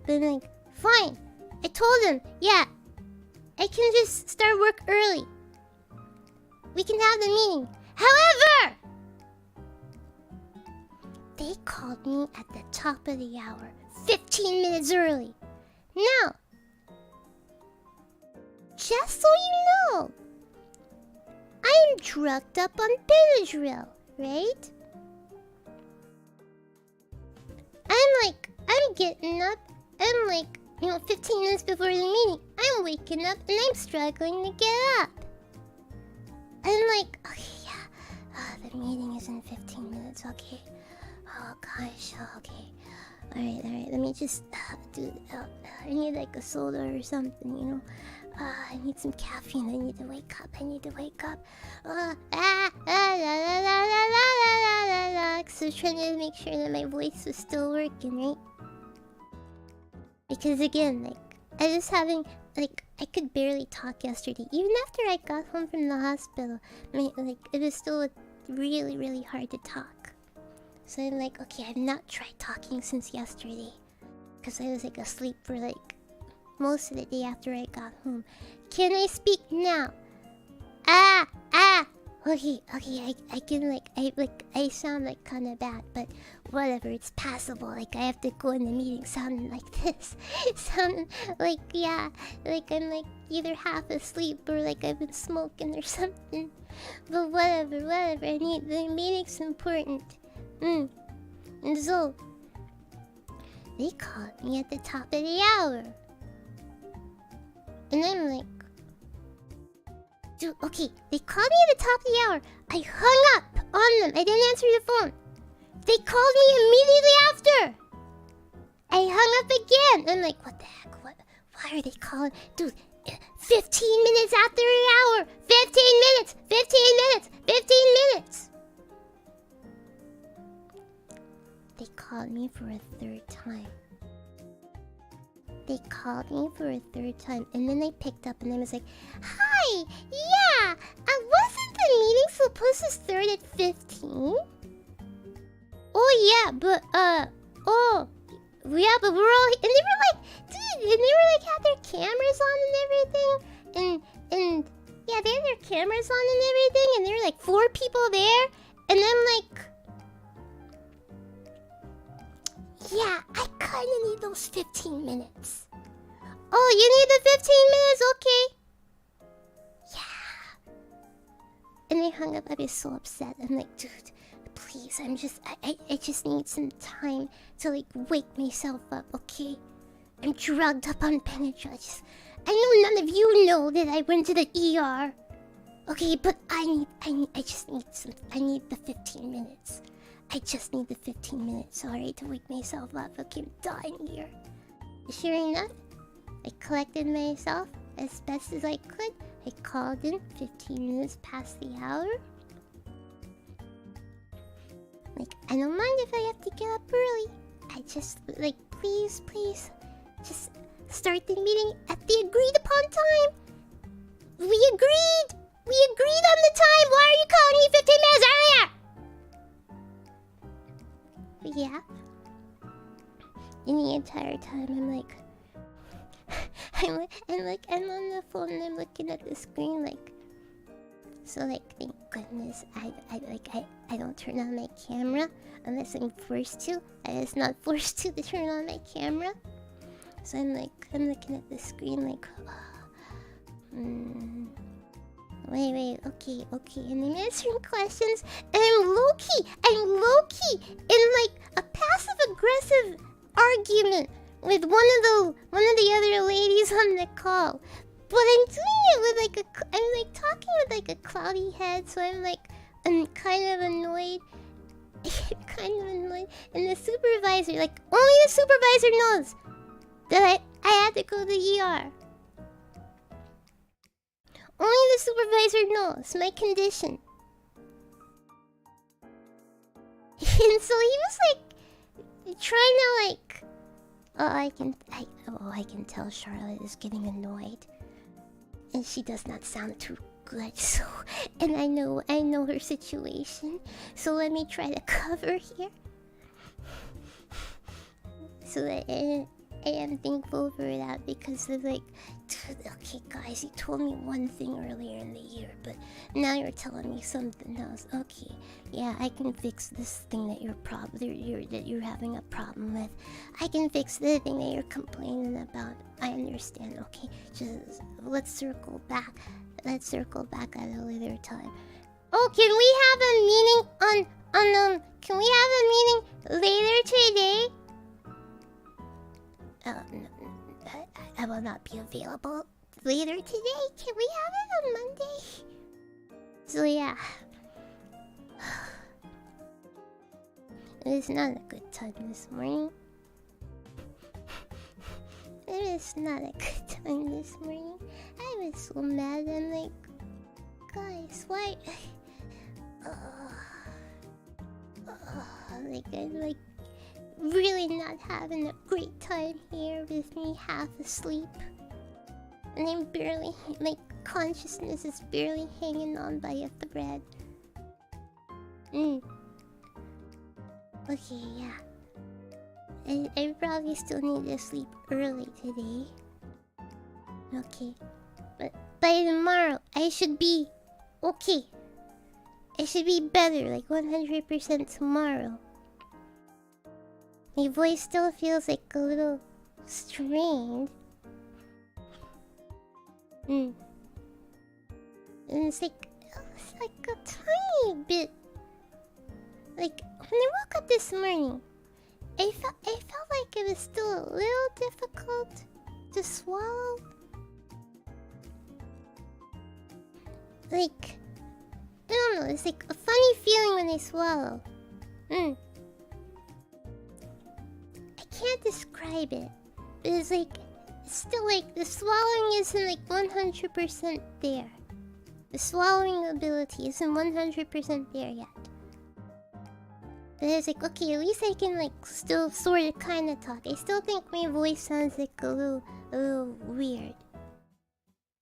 [SPEAKER 1] But I'm like, fine. I told them, yeah, I can just start work early. We can have the meeting. However, they called me at the top of the hour, 15 minutes early. Now, just so you know, I am drugged up on Benadryl, right? I'm getting up, I'm like, 15 minutes before the meeting, I'm waking up and I'm struggling to get up. I'm like, okay, yeah, the meeting is in 15 minutes, okay. Oh gosh, okay. Alright, let me just do I need like a soda or something, I need some caffeine, I need to wake up. So trying to make sure that my voice was still working, right? Because again, I was having, I could barely talk yesterday. Even after I got home from the hospital, it was still really, really hard to talk. So I'm like, okay, I've not tried talking since yesterday. Because I was asleep for most of the day after I got home. Can I speak now? Okay, I can I sound kind of bad, but whatever, it's passable. I have to go in the meeting sounding like this. Sounding yeah, I'm either half asleep or I've been smoking or something. But whatever, I need, the meeting's important. And so, they called me at the top of the hour. And I'm like, dude, okay, they called me at the top of the hour. I hung up on them. I didn't answer the phone. They called me immediately after. I hung up again. I'm like, what the heck? Why are they calling? Dude, 15 minutes after an hour. 15 minutes. They called me for a third time. And then I picked up and I was like, hi, yeah, wasn't the meeting supposed to start at 15? Oh yeah, but we're all, and they were dude, and they were had their cameras on and everything, and yeah, they had their cameras on and everything, and there were 4 people there, and I'm yeah, I kinda need those 15 minutes. Oh, you need the 15 minutes? Okay. Yeah. And they hung up. I was so upset. I'm like, dude, please, I just need some time to wake myself up, okay? I'm drugged up on Benadryl. I know none of you know that I went to the ER. Okay, but I need the 15 minutes. I just need the 15 minutes, alright, to wake myself up. Okay, I'm dying here. Sure enough, I collected myself as best as I could. I called in 15 minutes past the hour. I don't mind if I have to get up early. I just, please, just start the meeting at the agreed upon time. We agreed on the time. Why are you calling me 15 minutes earlier? Yeah. In the entire time I'm like, I'm on the phone and I'm looking at the screen like. So like, thank goodness I don't turn on my camera unless I'm forced to. And it's not forced to turn on my camera. So I'm looking at the screen like, wait, okay, and I'm answering questions, and I'm low-key in like a passive-aggressive argument with one of the other ladies on the call. But I'm doing it with I'm like talking with like a cloudy head, so I'm kind of annoyed. And the supervisor, like, only the supervisor knows that I had to go to the ER. Only the supervisor knows my condition. And so he was like trying to like, I can tell Charlotte is getting annoyed. And she does not sound too good, so, and I know her situation, so let me try to cover here. So I am thankful for that, because of like, dude, okay guys, you told me one thing earlier in the year, but now you're telling me something else. Okay, yeah, I can fix this thing that you're having a problem with. I can fix the thing that you're complaining about. I understand. Okay, just let's circle back. Let's circle back at a later time. Oh, can we have a meeting can we have a meeting later today? No, I will not be available later today. Can we have it on Monday? So yeah. It is not a good time this morning. It is not a good time this morning. I was so mad. I'm like, guys, why? I'm like really not having a great time here with me half asleep. And I'm barely, my consciousness is barely hanging on by a thread. Okay, yeah. I probably still need to sleep early today. Okay. But by tomorrow, I should be okay. I should be better, like 100% tomorrow. My voice still feels like a little strained. And it's like a tiny bit. Like when I woke up this morning, I felt like it was still a little difficult to swallow. Like, I don't know, it's like a funny feeling when I swallow. I can't describe it. But it's like, it's still like, the swallowing isn't like 100% there. The swallowing ability isn't 100% there yet. But it's like, okay, at least I can like still sort of kind of talk. I still think my voice sounds like a little weird.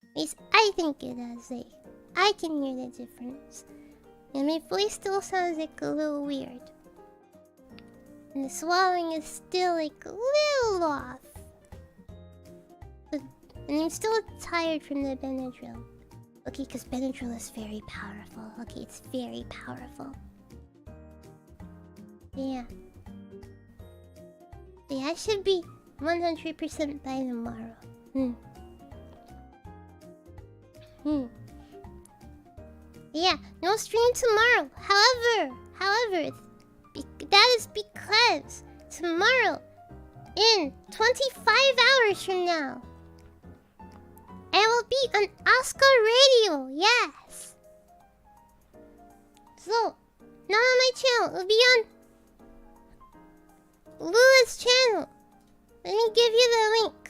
[SPEAKER 1] At least I think it does. Like, I can hear the difference. And my voice still sounds like a little weird. And the swallowing is still like a little off. And I'm still tired from the Benadryl. Okay, because Benadryl is very powerful. Okay, it's very powerful. Yeah. Yeah, I should be 100% by tomorrow. Yeah, no stream tomorrow. However, that is because tomorrow, in 25 hours from now, I will be on Oscar Radio. Yes. So, not on my channel. It will be on Lula's channel. Let me give you the link.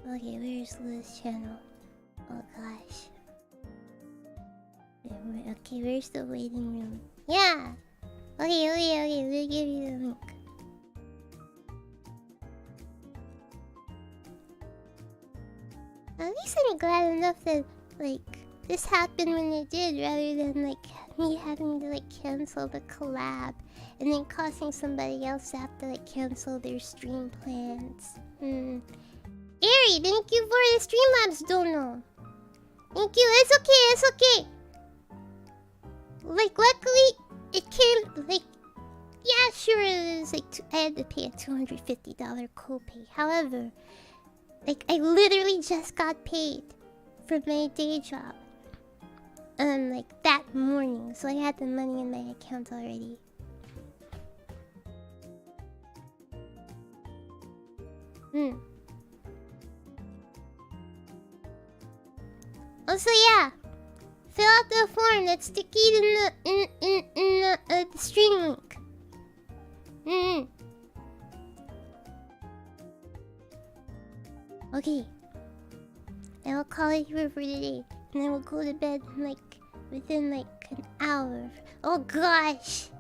[SPEAKER 1] Okay, where's Lula's channel? Oh gosh. Okay, where's the waiting room? Yeah! Okay, let me give you the link. At least I'm glad enough that, like, this happened when it did, rather than, like, me having to like cancel the collab, and then causing somebody else to have to like cancel their stream plans. Gary, thank you for the Streamlabs dono. Thank you. It's okay. It's okay. Like, luckily, it came like, yeah, sure, it was like I had to pay a $250 copay. However, like I literally just got paid for my day job. Like that morning, so I had the money in my account already. Also, yeah, fill out the form that's sticky in the stream link. Okay, I will call it here for today, and I will go to bed like within like an hour. Oh gosh.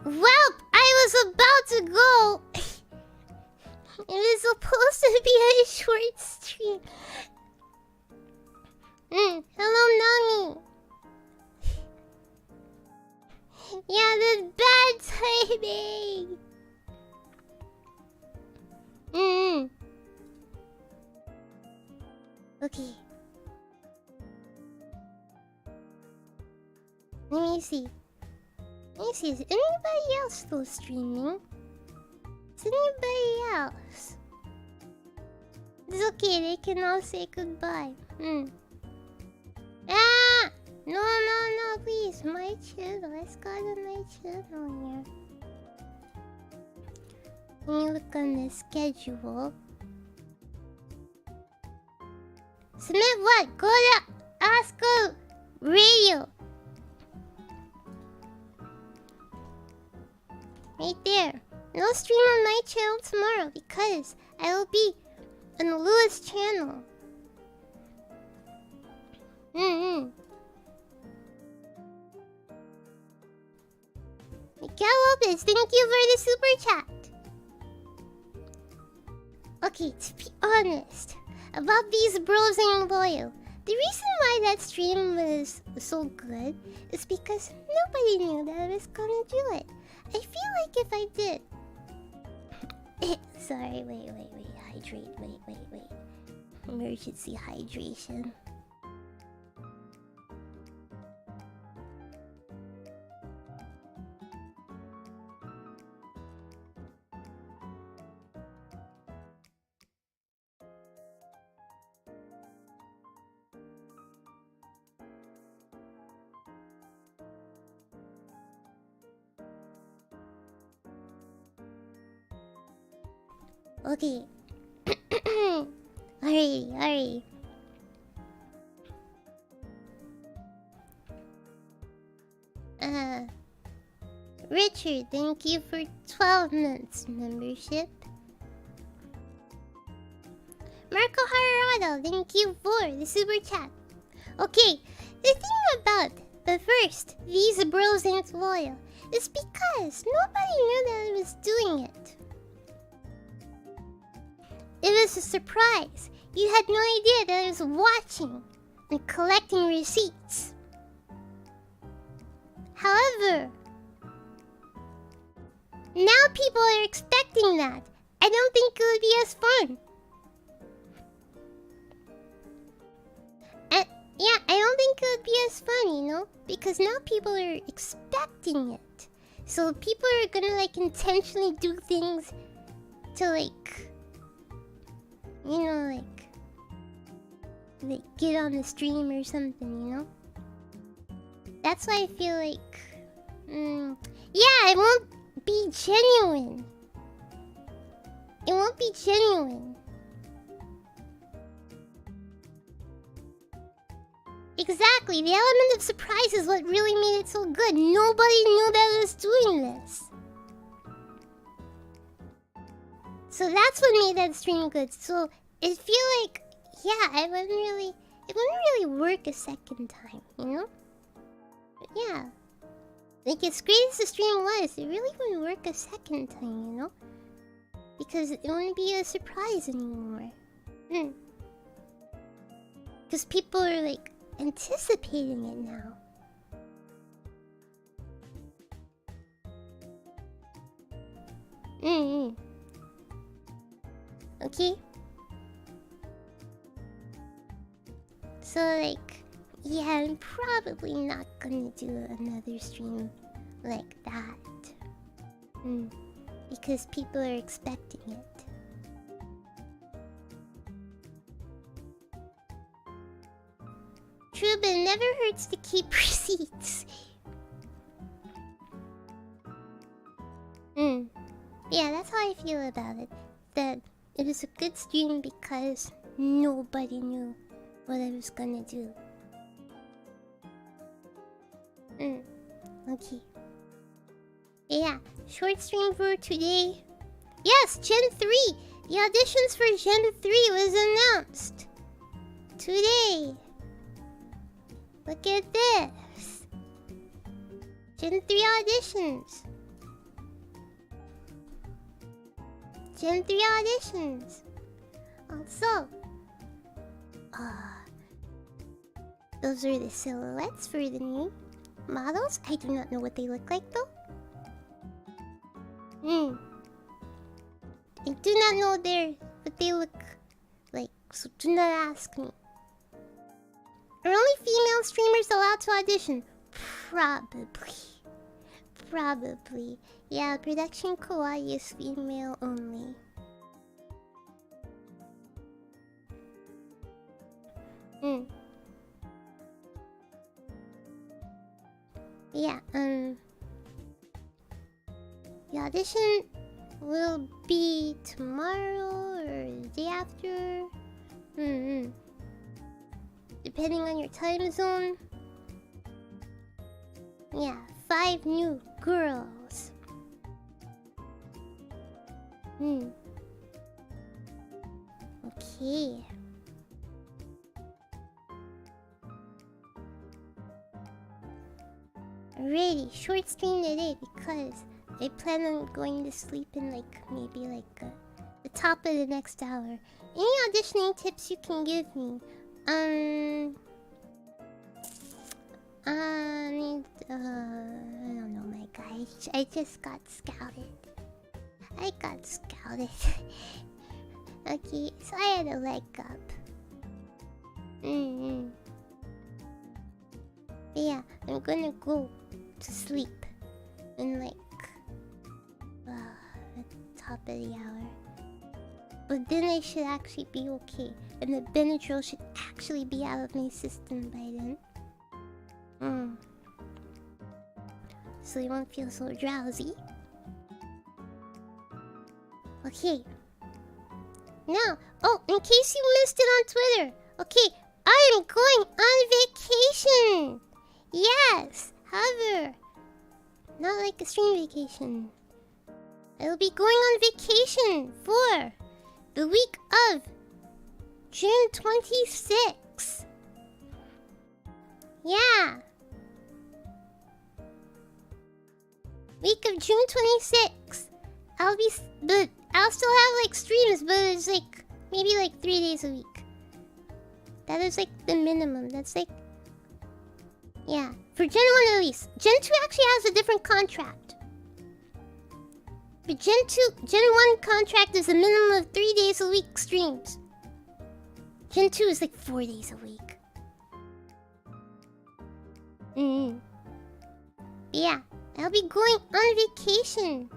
[SPEAKER 1] Well, I was about to go. It was supposed to be a short stream. Hello, Nami. Yeah, that's bad timing. Okay. Let me see. Is anybody else still streaming? Is anybody else? It's okay, they can all say goodbye. Ah! No, please. My channel. Let's go to my channel here. Let me look on the schedule. Submit what? Go to Oscar Radio. Right there. No stream on my channel tomorrow because I will be on Lewis' channel. Miguel Lopez, thank you for the super chat. Okay, to be honest, about these bros and loyal, the reason why that stream was so good is because nobody knew that I was gonna do it. I feel like if I did... Sorry, wait. Hydrate, wait. Emergency hydration. Okay. Alright. Richard, thank you for 12 months membership. Marco Harado, thank you for the super chat. Okay, the thing about the first, these bros ain't loyal, is because nobody knew that I was doing it. It was a surprise. You had no idea that I was watching and collecting receipts. However, now people are expecting that. I don't think it would be as fun. Yeah, I don't think it would be as fun, you know? Because now people are expecting it. So people are gonna like intentionally do things to like... You know, like get on the stream or something, you know? That's why I feel like... yeah, it won't be genuine. It won't be genuine. Exactly, the element of surprise is what really made it so good. Nobody knew that I was doing this. So that's what made that stream good. So it feel like, yeah, it wouldn't really work a second time, you know? But yeah, like as great as the stream was, it really wouldn't work a second time, you know? Because it wouldn't be a surprise anymore. Because people are like anticipating it now. Okay? So, like, yeah, I'm probably not gonna do another stream like that. Because people are expecting it. True, but it never hurts to keep receipts. Yeah, that's how I feel about it. That it was a good stream because nobody knew what I was gonna do. Okay. Yeah, short stream for today. Yes, Gen 3! The auditions for Gen 3 was announced today. Look at this. Gen 3 auditions. Gen 3 auditions. Also, those are the silhouettes for the new models. I do not know what they look like though. I do not know what they look like, so do not ask me. Are only female streamers allowed to audition? Probably. Yeah, production kawaii is female only. Yeah, the audition will be tomorrow or the day after. Depending on your time zone. Yeah, 5 new girls. Okay. Alrighty, short stream today because I plan on going to sleep in maybe the top of the next hour. Any auditioning tips you can give me? I don't know, my guy. I just got scouted. Okay, so I had a leg up. Yeah, I'm gonna go to sleep in the top of the hour. But then I should actually be okay. And the Benadryl should actually be out of my system by then. So you won't feel so drowsy. Okay. Now, in case you missed it on Twitter. Okay, I am going on vacation. Yes, however, not like a stream vacation. I will be going on vacation for the week of June 26th. Yeah. Week of June 26th. I'll still have streams, but it's maybe 3 days a week. That is the minimum. That's yeah, for Gen 1 at least. Gen 2 actually has a different contract. But Gen 1 contract is a minimum of 3 days a week streams. Gen 2 is 4 days a week. Yeah, I'll be going on vacation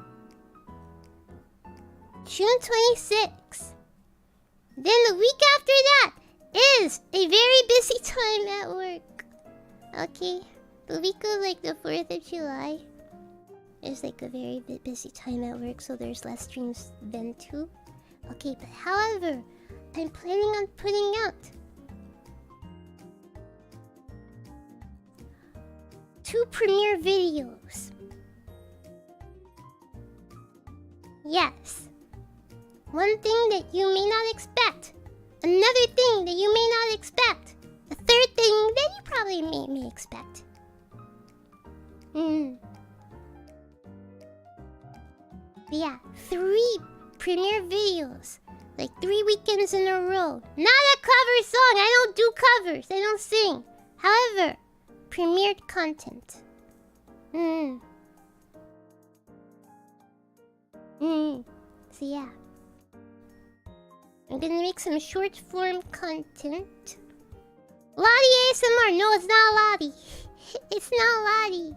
[SPEAKER 1] June 26th. Then the week after that is a very busy time at work. Okay, the week of the 4th of July is a very busy time at work, so there's less streams then too. Okay, but however, I'm planning on putting out 2 premiere videos. Yes. One thing that you may not expect. Another thing that you may not expect. A third thing that you probably may expect. Yeah, 3 premiere videos. 3 weekends in a row. Not a cover song. I don't do covers. I don't sing. However, premiered content. So yeah. I'm gonna make some short form content. Lottie ASMR! No, it's not Lottie. It's not Lottie.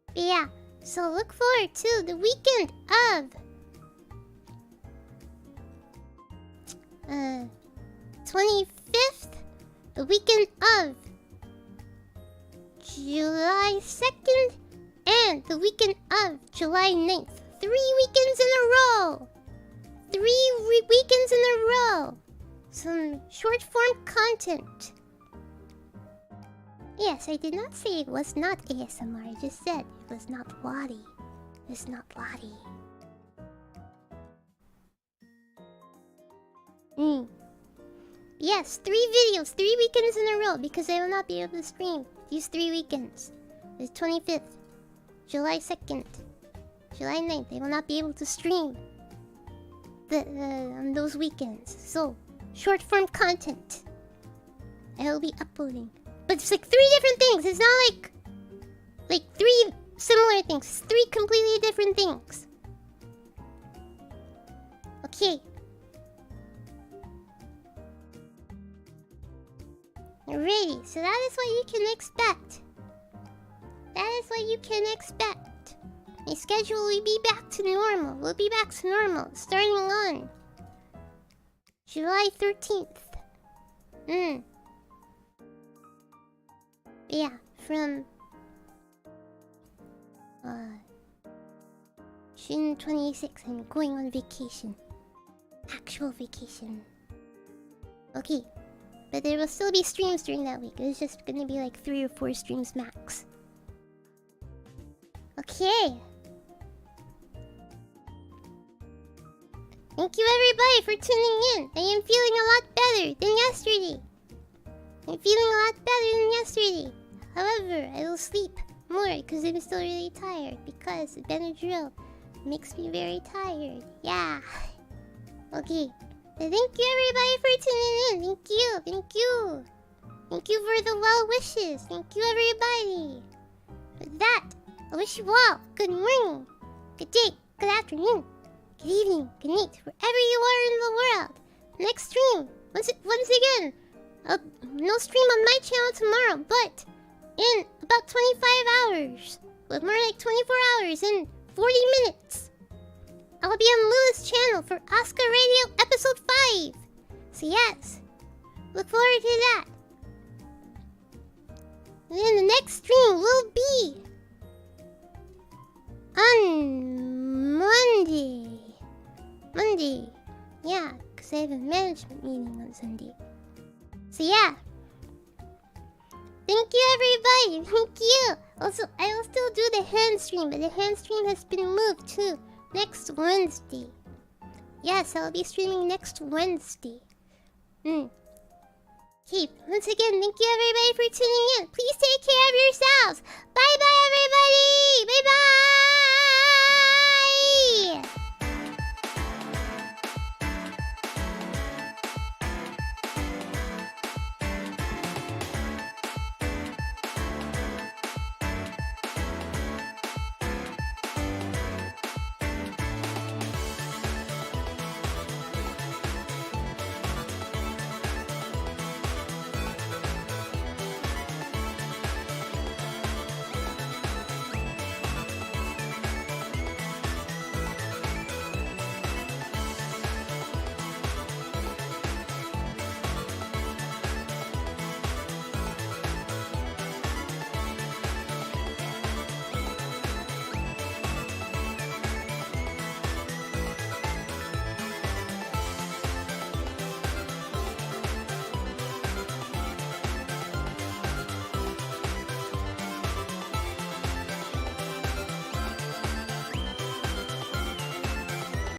[SPEAKER 1] But yeah, so look forward to the weekend of 25th, the weekend of July 2nd, and the weekend of July 9th. 3 weekends in a row! 3 weekends in a row! Some short form content. Yes, I did not say it was not ASMR, I just said it was not Lottie. It's not Lottie. Yes, 3 videos, 3 weekends in a row, because I will not be able to stream these 3 weekends. The 25th, July 2nd, July 9th, I will not be able to stream on those weekends. So, short form content I will be uploading. But it's like 3 different things. It's not like 3 similar things. It's 3 completely different things. Okay. Alrighty, so that is what you can expect. That is what you can expect. My schedule will be back to normal. We'll be back to normal starting on July 13th. Yeah, from June 26th, I'm going on vacation. Actual vacation. Okay, but there will still be streams during that week. It's just gonna be like 3 or 4 streams max. Okay. Thank you everybody for tuning in. I am feeling a lot better than yesterday. I'm feeling a lot better than yesterday. However, I will sleep more because I'm still really tired. Because Benadryl makes me very tired. Yeah. Okay. But thank you everybody for tuning in. Thank you. Thank you. Thank you for the well wishes. Thank you everybody. With that, I wish you all good morning, good day, good afternoon, good evening, good night, wherever you are in the world. Next stream, once again, no stream on my channel tomorrow, but in about 25 hours, with more like 24 hours and 40 minutes, I'll be on Lula's channel for Oscar Radio Episode 5. So yes, look forward to that. And then the next stream will be on Monday. Yeah, because I have a management meeting on Sunday. So yeah. Thank you everybody. Thank you. Also, I will still do the hand stream, but the hand stream has been moved to next Wednesday. Yes, I'll be streaming next Wednesday. Okay, once again, thank you everybody for tuning in. Please take care of yourselves. Bye bye everybody. Bye bye.